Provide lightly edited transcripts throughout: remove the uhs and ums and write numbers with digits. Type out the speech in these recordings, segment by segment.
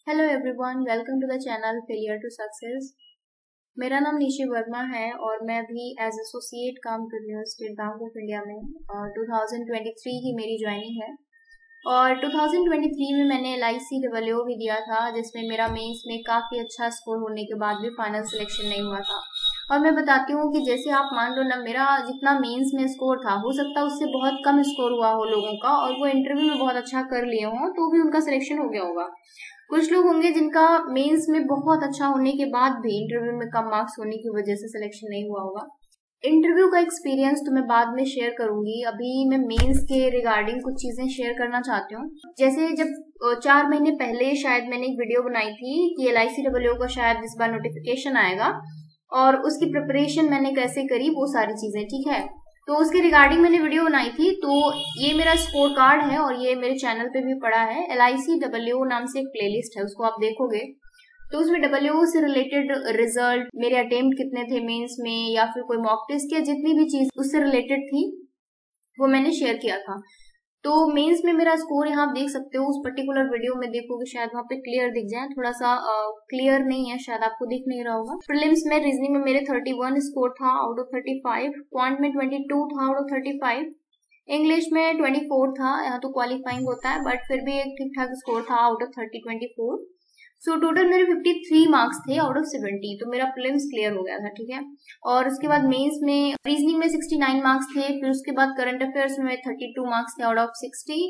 Hello everyone, welcome to the channel failure to success. मेरा नाम निशी वर्मा है और मैं अभी एज एसोसिएट काम कर रही हूँ स्टेट बैंक ऑफ इंडिया में। 2023 की मेरी ज्वाइनिंग है और 2023 में मैंने LICWO भी दिया था, जिसमें मेरा मेंस में काफ़ी अच्छा स्कोर होने के बाद भी फाइनल सिलेक्शन नहीं हुआ था। और मैं बताती हूँ कि जैसे आप मान लो ना, मेरा जितना मेंस में स्कोर था हो सकता है उससे बहुत कम स्कोर हुआ हो लोगों का, और वो इंटरव्यू में बहुत अच्छा कर लिए हों तो भी उनका सिलेक्शन हो गया होगा। कुछ लोग होंगे जिनका मेंस में बहुत अच्छा होने के बाद भी इंटरव्यू में कम मार्क्स होने की वजह से सिलेक्शन नहीं हुआ होगा। इंटरव्यू का एक्सपीरियंस तो मैं बाद में शेयर करूंगी। अभी मैं मेंस के रिगार्डिंग कुछ चीजें शेयर करना चाहती हूँ। जैसे जब 4 महीने पहले शायद मैंने एक वीडियो बनाई थी कि LICWO का शायद इस बार नोटिफिकेशन आएगा और उसकी प्रिपरेशन मैंने कैसे करी, वो सारी चीजें, ठीक है। तो उसके रिगार्डिंग मैंने वीडियो बनाई थी। तो ये मेरा स्कोर कार्ड है और ये मेरे चैनल पे भी पड़ा है। LICWO नाम से एक प्लेलिस्ट है, उसको आप देखोगे तो उसमें WO से रिलेटेड रिजल्ट, मेरे अटेम्प्ट कितने थे मेंस में, या फिर कोई मॉक टेस्ट या जितनी भी चीज उससे रिलेटेड थी वो मैंने शेयर किया था। तो मेंस में मेरा स्कोर यहाँ आप देख सकते हो, उस पर्टिकुलर वीडियो में देखोगे शायद वहाँ पे क्लियर दिख जाए, थोड़ा सा क्लियर नहीं है, शायद आपको दिख नहीं रहा होगा। प्रीलिम्स में रीजनिंग में मेरे 31 स्कोर था आउट ऑफ 35, क्वांट में 22 था आउट ऑफ 35, इंग्लिश में 24 था, यहाँ तो क्वालिफाइंग होता है बट फिर भी एक ठीक ठाक स्कोर था आउट ऑफ 24। सो टोटल मेरे 53 मार्क्स थे आउट ऑफ 70, तो मेरा प्रीलिम्स क्लियर हो गया था, ठीक है। और उसके बाद मेंस में रीजनिंग में 69 मार्क्स थे, फिर उसके बाद करंट अफेयर्स में 32 मार्क्स थे आउट ऑफ 60,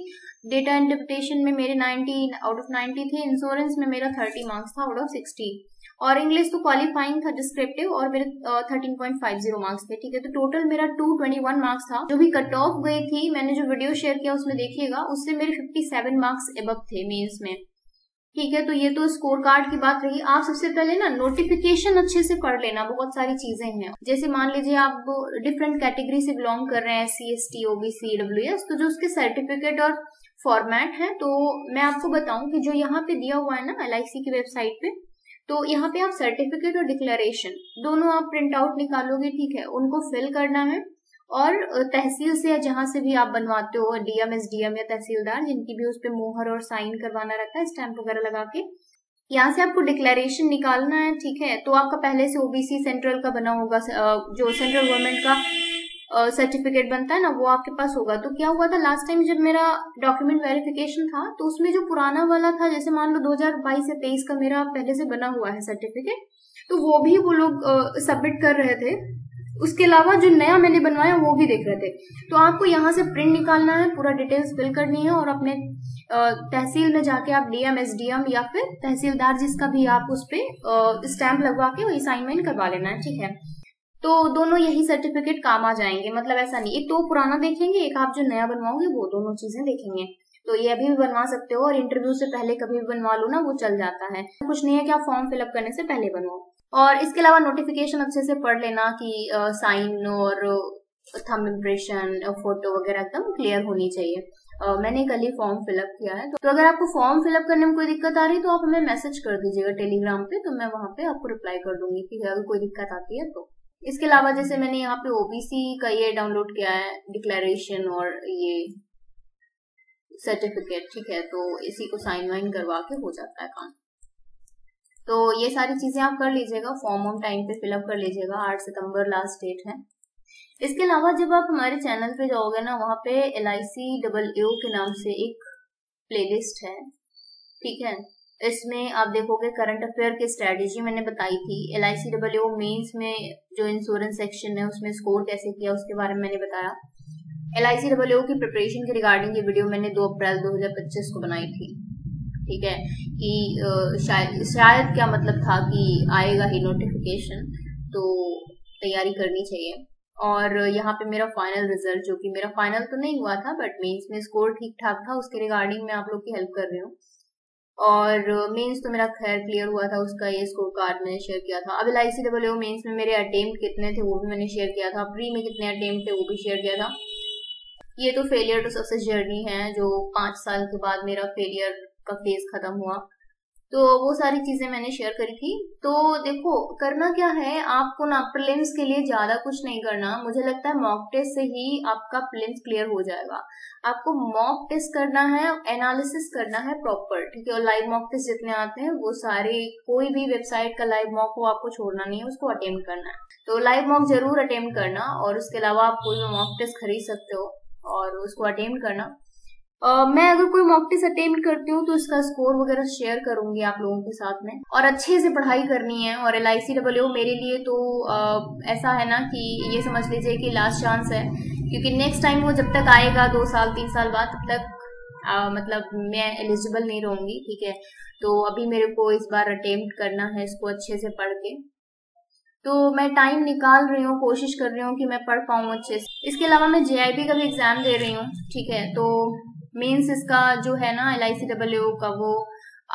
डेटा इंटरप्रिटेशन में मेरे 90 आउट ऑफ 90 थे, इंश्योरेंस में मेरा 30 मार्क्स था आउट ऑफ 60, और इंग्लिश तो क्वालिफाइंग था डिस्क्रिप्टिव और मेरे 13.50 मार्क्स थे, ठीक है। तो टोटल मेरा 221 मार्क्स था। जो भी कट ऑफ गई थी, मैंने जो वीडियो शेयर किया उसमें देखिएगा, उससे मेरे 57 मार्क्स एबव थे मेंस में, ठीक है। तो ये तो स्कोर कार्ड की बात रही। आप सबसे पहले ना नोटिफिकेशन अच्छे से पढ़ लेना, बहुत सारी चीजें हैं। जैसे मान लीजिए आप डिफरेंट कैटेगरी से बिलोंग कर रहे हैं, SC ST OBC EWS, तो जो उसके सर्टिफिकेट और फॉर्मेट है, तो मैं आपको बताऊं कि जो यहाँ पे दिया हुआ है ना LIC की वेबसाइट पे, तो यहाँ पे आप सर्टिफिकेट और डिक्लेरेशन दोनों आप प्रिंट आउट निकालोगे, ठीक है, उनको फिल करना है। और तहसील से या जहां से भी आप बनवाते हो, DM SDM या तहसीलदार, जिनकी भी उस पे मोहर और साइन करवाना रहता है, स्टैंप वगैरह लगा के, यहाँ से आपको डिक्लेरेशन निकालना है, ठीक है। तो आपका पहले से OBC सेंट्रल का बना होगा, जो सेंट्रल गवर्नमेंट का सर्टिफिकेट बनता है ना, वो आपके पास होगा। तो क्या हुआ था लास्ट टाइम जब मेरा डॉक्यूमेंट वेरिफिकेशन था, तो उसमें जो पुराना वाला था, जैसे मान लो 2022 से 23 का मेरा पहले से बना हुआ है सर्टिफिकेट, तो वो भी वो लोग सबमिट कर रहे थे। उसके अलावा जो नया मैंने बनवाया वो भी देख रहे थे। तो आपको यहाँ से प्रिंट निकालना है, पूरा डिटेल्स फिल करनी है, और अपने तहसील में जाके आप DM SDM या फिर तहसीलदार जिसका भी आप उस पे स्टैंप लगवा के वही साइन वाइन करवा लेना है, ठीक है। तो दोनों यही सर्टिफिकेट काम आ जाएंगे, मतलब ऐसा नहीं एक तो पुराना देखेंगे, एक आप जो नया बनवाओगे वो दोनों चीजें देखेंगे। तो ये अभी भी बनवा सकते हो, और इंटरव्यू से पहले कभी भी बनवा लो ना, वो चल जाता है। कुछ नहीं है कि आप फॉर्म फिलअप करने से पहले बनवाओ। और इसके अलावा नोटिफिकेशन अच्छे से पढ़ लेना कि साइन और थंब इम्प्रेशन, फोटो वगैरह एकदम क्लियर होनी चाहिए। मैंने कल ही फॉर्म फिलअप किया है, तो अगर आपको फॉर्म फिलअप करने में कोई दिक्कत आ रही है तो आप हमें मैसेज कर दीजिएगा टेलीग्राम पे, तो मैं वहां पे आपको रिप्लाई कर दूंगी, ठीक है, अगर कोई दिक्कत आती है तो। इसके अलावा जैसे मैंने यहाँ पे OBC का ये डाउनलोड किया है, डिक्लेरेशन और ये सर्टिफिकेट, ठीक है, तो इसी को साइन वाइन करवा के हो जाता है काम। तो ये सारी चीजें आप कर लीजिएगा, फॉर्म ऑन टाइम पे फिलअप कर लीजिएगा, 8 सितंबर लास्ट डेट है। इसके अलावा जब आप हमारे चैनल पे जाओगे ना, वहाँ पे LICWO के नाम से एक प्लेलिस्ट है, ठीक है। इसमें आप देखोगे करंट अफेयर की स्ट्रेटेजी मैंने बताई थी, LICWO मेंस में जो इंश्योरेंस सेक्शन है उसमें स्कोर कैसे किया उसके बारे में मैंने बताया। LICWO की प्रिपरेशन के रिगार्डिंग ये वीडियो मैंने 2 अप्रैल 2025 को बनाई थी, ठीक है, कि शायद क्या मतलब था कि आएगा ही नोटिफिकेशन, तो तैयारी करनी चाहिए। और यहाँ पे मेरा फाइनल रिजल्ट, जो कि मेरा फाइनल तो नहीं हुआ था बट मेंस में स्कोर ठीक ठाक था, उसके रिगार्डिंग मैं आप लोग की हेल्प कर रही हूँ। और मेंस तो मेरा खैर क्लियर हुआ था, उसका ये स्कोर कार्ड मैंने शेयर किया था। अब LICWO मेंस में मेरे अटेम्प्ट कितने थे वो भी मैंने शेयर किया था, प्री में कितने अटेम्प्ट थे वो भी शेयर किया था। ये तो फेलियर टू सक्सेस जर्नी है, जो 5 साल के बाद मेरा फेलियर का फेज खत्म हुआ। तो वो सारी चीजें मैंने शेयर करी थी। तो देखो करना क्या है, आपको ना प्रीलिम्स के लिए ज्यादा कुछ नहीं करना। मुझे लगता है मॉक टेस्ट से ही आपका प्रीलिम्स क्लियर हो जाएगा। आपको मॉक टेस्ट करना है, एनालिसिस करना है प्रॉपर, ठीक है। और लाइव मॉक टेस्ट जितने आते हैं वो सारे, कोई भी वेबसाइट का लाइव मॉक हो आपको छोड़ना नहीं है, उसको अटेम्प्ट करना है। तो लाइव मॉक जरूर अटेम्प्ट करना, और उसके अलावा आप कोई भी मॉक टेस्ट खरीद सकते हो और उसको अटेम्प्ट करना। मैं अगर कोई मॉक टेस्ट अटेम्प्ट करती हूँ तो इसका स्कोर वगैरह शेयर करूंगी आप लोगों के साथ में। और अच्छे से पढ़ाई करनी है। और LICWO मेरे लिए तो ऐसा है ना कि ये समझ लीजिए कि लास्ट चांस है, क्योंकि नेक्स्ट टाइम वो जब तक आएगा 2 साल 3 साल बाद, तब तक मतलब मैं एलिजिबल नहीं रहूंगी, ठीक है। तो अभी मेरे को इस बार अटेम्प्ट करना है इसको अच्छे से पढ़ के। तो मैं टाइम निकाल रही हूँ, कोशिश कर रही हूँ कि मैं पढ़ पाऊँ अच्छे से। इसके अलावा मैं JIB का भी एग्जाम दे रही हूँ, ठीक है। तो मेंस इसका जो है ना LICWO का, वो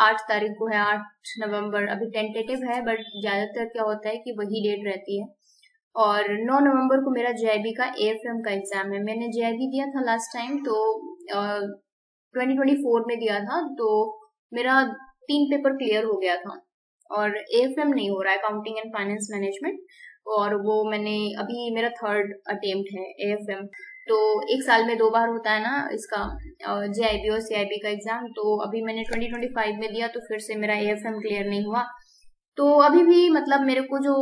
8 तारीख को है, 8 नवंबर। अभी टेंटेटिव है, बट ज्यादातर क्या होता है कि वही डेट रहती है। और 9 नवंबर को मेरा JIB का AFM का एग्जाम है। मैंने JIB दिया था लास्ट टाइम, तो 2024 में दिया था, तो मेरा 3 पेपर क्लियर हो गया था। और AFM नहीं हो रहा है, अकाउंटिंग एंड फाइनेंस मैनेजमेंट, और वो मैंने अभी, मेरा 3rd अटेम्प्ट है AFM। तो 1 साल में 2 बार होता है ना इसका JIB और CIB का एग्जाम। तो अभी मैंने 2025 में दिया, तो फिर से मेरा AFM क्लियर नहीं हुआ। तो अभी भी मतलब मेरे को जो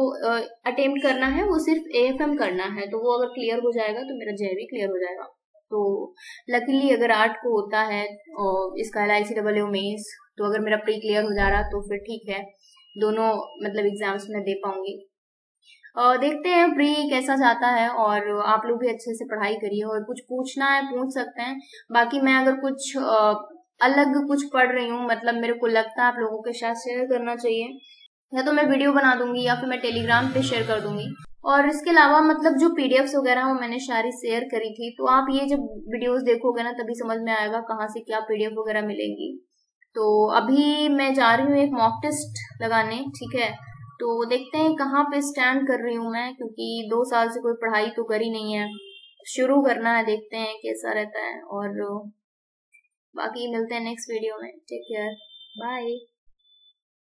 अटेम्प्ट करना है वो सिर्फ AFM करना है। तो वो अगर क्लियर हो जाएगा तो मेरा JIB क्लियर हो जाएगा। तो लकीली अगर 8 को होता है और इसका LICWO मेंस, तो अगर मेरा प्री क्लियर हो जा रहा तो फिर ठीक है, दोनों मतलब एग्जाम्स में दे पाऊंगी। देखते हैं प्री कैसा जाता है। और आप लोग भी अच्छे से पढ़ाई करिए, और कुछ पूछना है पूछ सकते हैं। बाकी मैं अगर कुछ अलग कुछ पढ़ रही हूँ, मतलब मेरे को लगता है आप लोगों के साथ शेयर करना चाहिए, या तो मैं वीडियो बना दूंगी या फिर मैं टेलीग्राम पे शेयर कर दूंगी। और इसके अलावा मतलब जो PDFs वगैरह वो मैंने सारी शेयर करी थी, तो आप ये जब वीडियोस देखोगे ना तभी समझ में आएगा कहाँ से क्या PDF वगैरह मिलेंगी। तो अभी मैं जा रही हूँ एक मॉक टेस्ट लगाने, ठीक है। तो देखते हैं कहाँ पे स्टैंड कर रही हूँ मैं, क्योंकि 2 साल से कोई पढ़ाई तो करी नहीं है, शुरू करना है, देखते हैं कैसा रहता है। और बाकी मिलते हैं नेक्स्ट वीडियो में। Take care, bye.